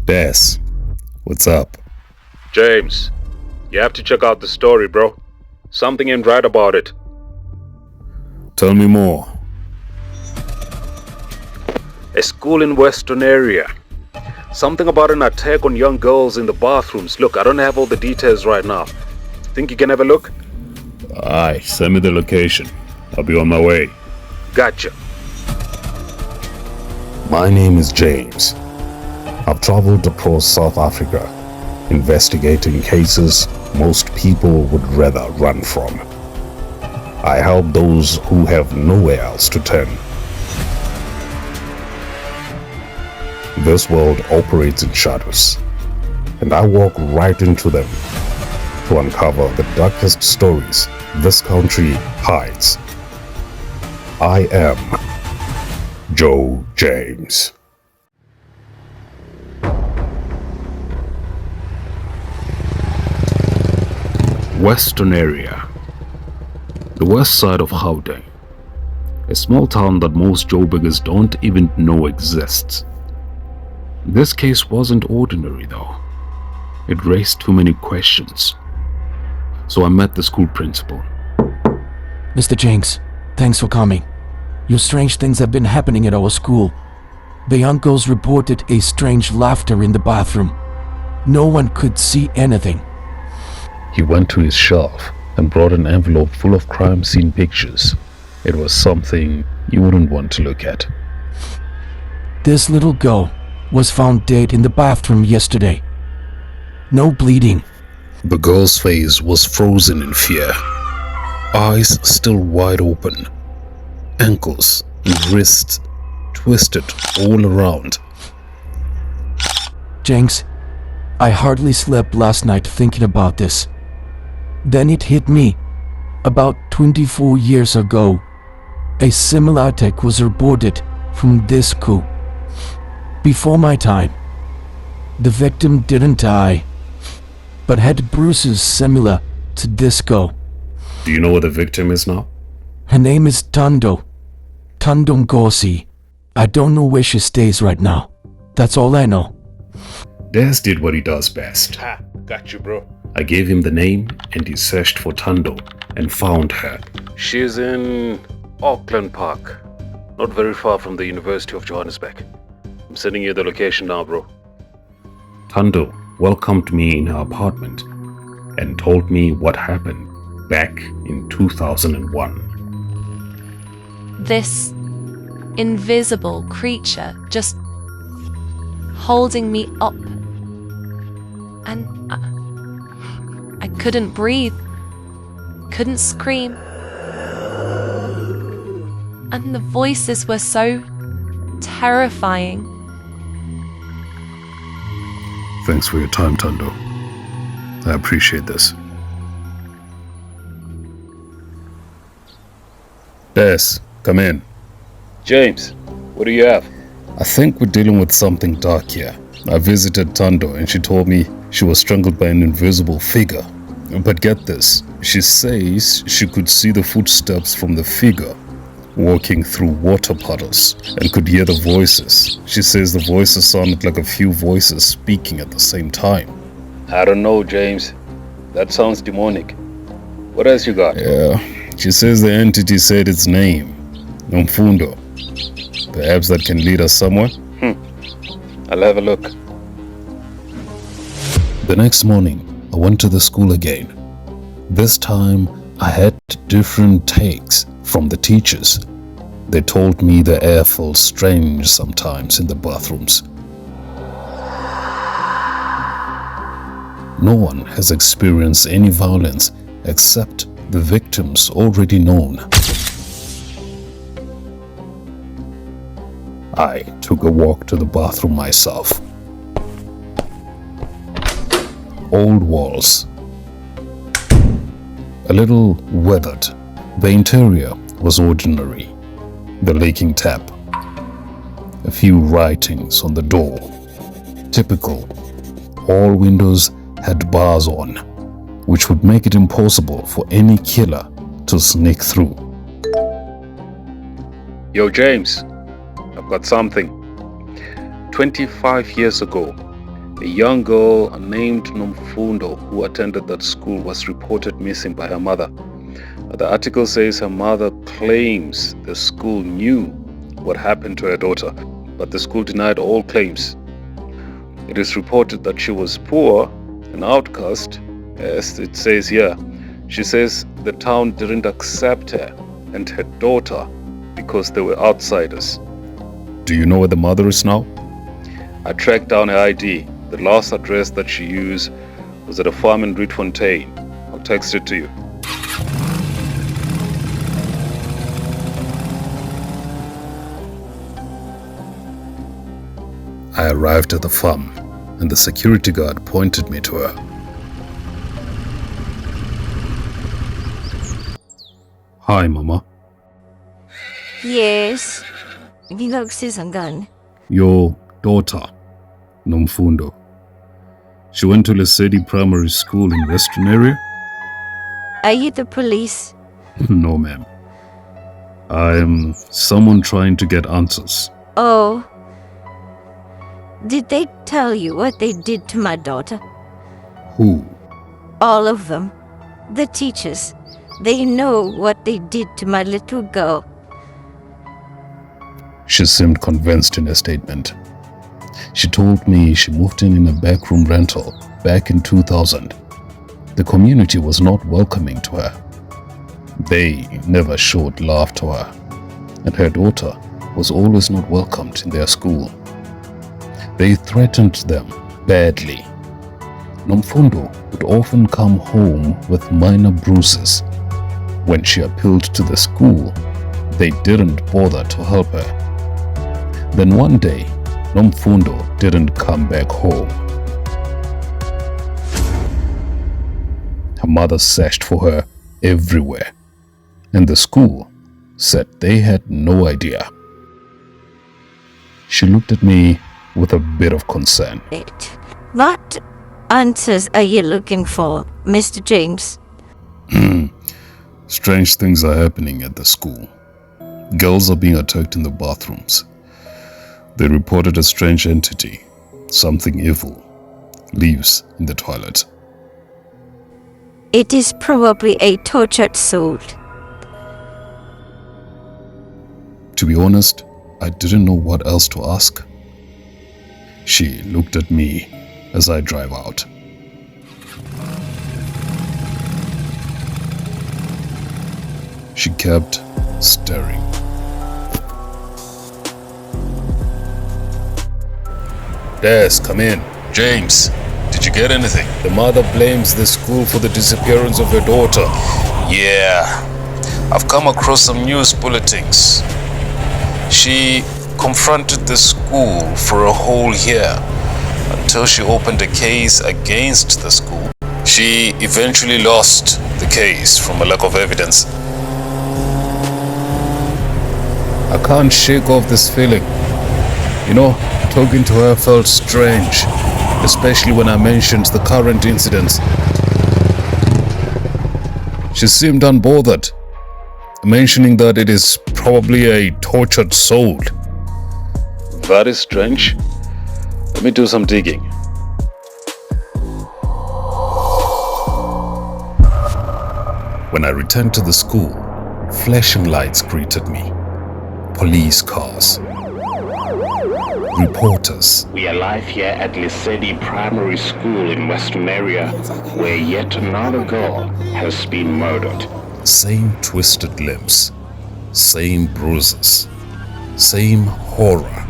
Des, what's up? James, you have to check out the story, bro. Something ain't right about it. Tell me more. A school in Westonaria. Something about an attack on young girls in the bathrooms. Look, I don't have all the details right now. Think you can have a look? Aye, send me the location. I'll be on my way. Gotcha. My name is James. I've traveled across South Africa, investigating cases most people would rather run from. I help those who have nowhere else to turn. This world operates in shadows, and I walk right into them to uncover the darkest stories this country hides. I am Joe James. Westonaria, the west side of Gauteng, a small town that most Joburgers don't even know exists. This case wasn't ordinary though. It raised too many questions. So I met the school principal. Mr. Jenks, thanks for coming. Your strange things have been happening at our school. The young girls reported a strange laughter in the bathroom. No one could see anything. He went to his shelf and brought an envelope full of crime scene pictures. It was something you wouldn't want to look at. This little girl was found dead in the bathroom yesterday. No bleeding. The girl's face was frozen in fear, eyes still wide open, ankles and wrists twisted all around. Jenks, I hardly slept last night thinking about this. Then it hit me. About 24 years ago, a similar attack was reported from this school. Before my time, the victim didn't die, but had bruises similar to this girl. Do you know where the victim is now? Her name is Thando Ngosi. I don't know where she stays right now. That's all I know. Des did what he does best. Ha, got you, bro. I gave him the name and he searched for Thando and found her. She's in Auckland Park, not very far from the University of Johannesburg. I'm sending you the location now, bro. Thando welcomed me in her apartment and told me what happened back in 2001. This invisible creature just holding me up, and I couldn't breathe, couldn't scream, and the voices were so terrifying. Thanks for your time, Thando. I appreciate this. Des, come in. James, what do you have? I think we're dealing with something dark here. I visited Thando and she told me she was strangled by an invisible figure. But get this, she says she could see the footsteps from the figure walking through water puddles and could hear the voices. She says the voices sounded like a few voices speaking at the same time. I don't know, James. That sounds demonic. What else you got? Yeah, she says the entity said its name, Mfundo. Perhaps that can lead us somewhere? I'll have a look. The next morning, I went to the school again. This time, I had different takes from the teachers. They told me the air felt strange sometimes in the bathrooms. No one has experienced any violence except the victims already known. I took a walk to the bathroom myself. Old walls, a little weathered. The interior was ordinary. The leaking tap, a few writings on the door. Typical. All windows had bars on, which would make it impossible for any killer to sneak through. Yo, James, I've got something. 25 years ago, A young girl named Nomfundo who attended that school was reported missing by her mother. The article says her mother claims the school knew what happened to her daughter, but the school denied all claims. It is reported that she was poor, an outcast, as it says here. She says the town didn't accept her and her daughter because they were outsiders. Do you know where the mother is now? I tracked down her ID. The last address that she used was at a farm in Rietfontein. I'll text it to you. I arrived at the farm, and the security guard pointed me to her. Hi, Mama. Yes. Ngingakusizangani? Your daughter, Nomfundo. She went to Lesedi Primary School in Westonaria? Are you the police? No, ma'am. I am someone trying to get answers. Oh. Did they tell you what they did to my daughter? Who? All of them. The teachers. They know what they did to my little girl. She seemed convinced in her statement. She told me she moved in a backroom rental back in 2000. The community was not welcoming to her. They never showed love to her, and her daughter was always not welcomed in their school. They threatened them badly. Nomfundo would often come home with minor bruises. When she appealed to the school, they didn't bother to help her. Then one day, Nomfundo didn't come back home. Her mother searched for her everywhere, and the school said they had no idea. She looked at me with a bit of concern. What answers are you looking for, Mr. James? Strange things are happening at the school. Girls are being attacked in the bathrooms. They reported a strange entity, something evil, lives in the toilet. It is probably a tortured soul. To be honest, I didn't know what else to ask. She looked at me as I drive out. She kept staring. Des, come in. James, did you get anything? The mother blames the school for the disappearance of her daughter. Yeah, I've come across some news bulletins. She confronted the school for a whole year until she opened a case against the school. She eventually lost the case from a lack of evidence. I can't shake off this feeling. You know, talking to her felt strange, especially when I mentioned the current incidents. She seemed unbothered, mentioning that it is probably a tortured soul. That is strange. Let me do some digging. When I returned to the school, flashing lights greeted me. Police cars. Reporters. We are live here at Lesedi Primary School in Westonaria, where yet another girl has been murdered. Same twisted limbs. Same bruises. Same horror.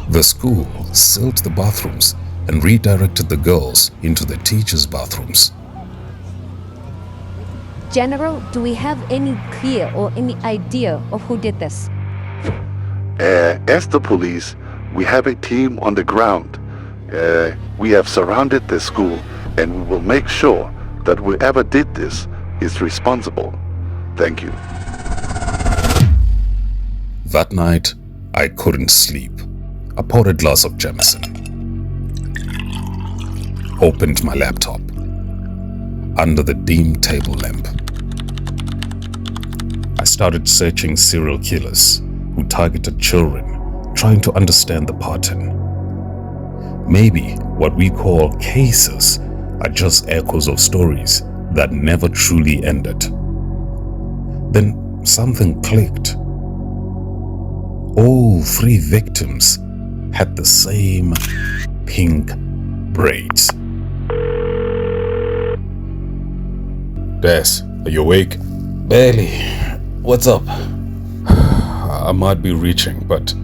The school sealed the bathrooms and redirected the girls into the teachers' bathrooms. General, do we have any clear or any idea of who did this? As the police, we have a team on the ground. We have surrounded the school, and we will make sure that whoever did this is responsible. Thank you. That night, I couldn't sleep. I poured a glass of Jameson. Opened my laptop. Under the dim table lamp, I started searching serial killers who targeted children, trying to understand the pattern. Maybe What we call cases are just echoes of stories that never truly ended. Then something clicked. All 3 victims had the same pink braids. Des, are you awake? Barely. What's up? I might be reaching, but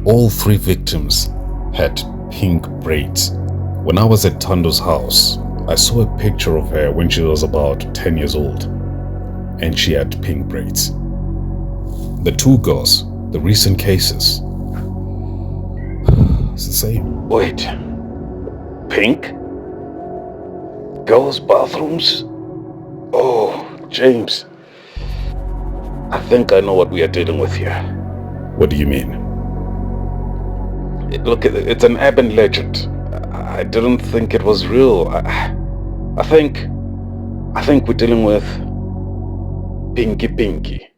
all 3 victims had pink braids. When I was at Tando's house, I saw a picture of her when she was about 10 years old, and she had pink braids. The 2 girls, the recent cases, it's the same. Wait. Pink? Girls' bathrooms? Oh, James. I think I know what we are dealing with here. What do you mean? Look, it's an urban legend. I didn't think it was real. I think we're dealing with Pinky Pinky.